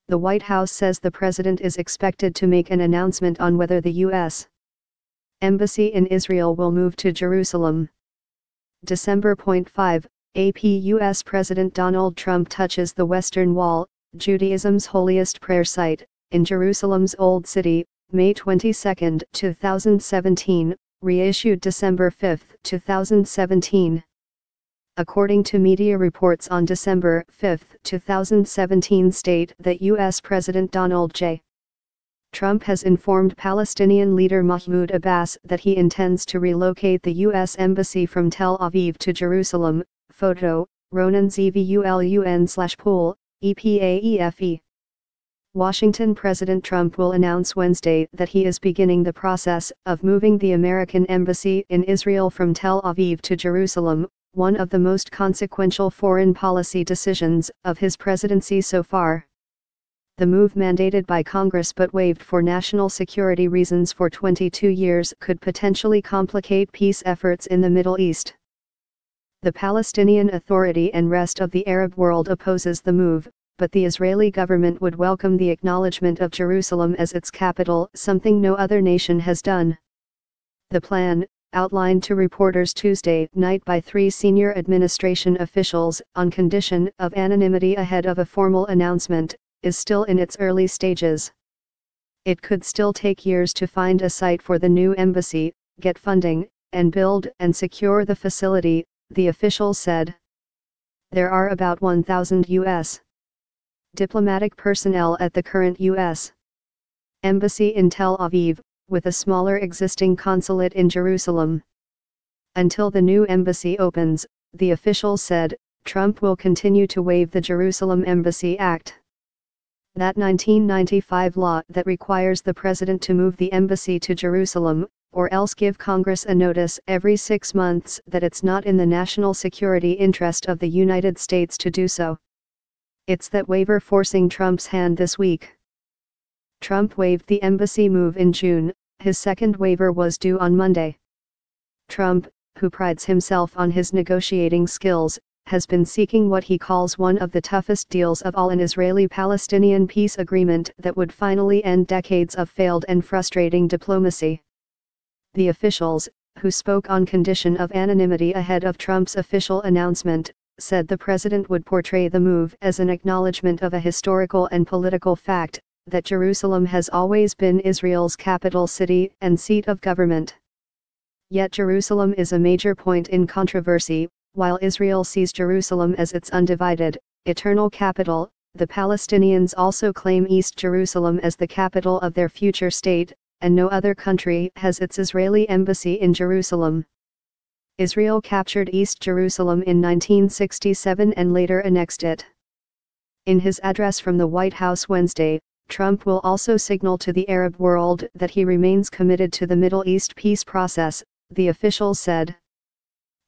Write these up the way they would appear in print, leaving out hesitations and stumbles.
The White House says the president is expected to make an announcement on whether the U.S. Embassy in Israel will move to Jerusalem. December 5, AP U.S. President Donald Trump touches the Western Wall, Judaism's holiest prayer site, in Jerusalem's Old City, May 22, 2017, reissued December 5, 2017. According to media reports on December 5, 2017 state that U.S. President Donald J. Trump has informed Palestinian leader Mahmoud Abbas that he intends to relocate the U.S. Embassy from Tel Aviv to Jerusalem. Photo, Ronan Zvulun/Pool, EPAEFE. Washington President Trump will announce Wednesday that he is beginning the process of moving the American Embassy in Israel from Tel Aviv to Jerusalem, one of the most consequential foreign policy decisions of his presidency so far. The move, mandated by Congress but waived for national security reasons for 22 years, could potentially complicate peace efforts in the Middle East. The Palestinian Authority and rest of the Arab world opposes the move, but the Israeli government would welcome the acknowledgement of Jerusalem as its capital, something no other nation has done. The plan, outlined to reporters Tuesday night by 3 senior administration officials on condition of anonymity ahead of a formal announcement, is still in its early stages. It could still take years to find a site for the new embassy, get funding, and build and secure the facility, the officials said. There are about 1,000 U.S. diplomatic personnel at the current U.S. Embassy in Tel Aviv, with a smaller existing consulate in Jerusalem. Until the new embassy opens, the officials said, Trump will continue to waive the Jerusalem Embassy Act. That 1995 law that requires the president to move the embassy to Jerusalem, or else give Congress a notice every 6 months that it's not in the national security interest of the United States to do so. It's that waiver forcing Trump's hand this week. Trump waived the embassy move in June, his second waiver was due on Monday. Trump, who prides himself on his negotiating skills, has been seeking what he calls one of the toughest deals of all, an Israeli-Palestinian peace agreement that would finally end decades of failed and frustrating diplomacy. The officials, who spoke on condition of anonymity ahead of Trump's official announcement, said the president would portray the move as an acknowledgement of a historical and political fact, that Jerusalem has always been Israel's capital city and seat of government. Yet Jerusalem is a major point in controversy. While Israel sees Jerusalem as its undivided, eternal capital, the Palestinians also claim East Jerusalem as the capital of their future state, and no other country has its Israeli embassy in Jerusalem. Israel captured East Jerusalem in 1967 and later annexed it. In his address from the White House Wednesday, Trump will also signal to the Arab world that he remains committed to the Middle East peace process, the officials said.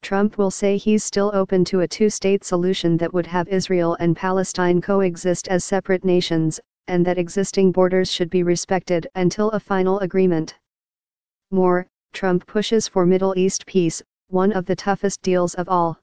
Trump will say he's still open to a two-state solution that would have Israel and Palestine coexist as separate nations, and that existing borders should be respected until a final agreement. More, Trump pushes for Middle East peace, one of the toughest deals of all.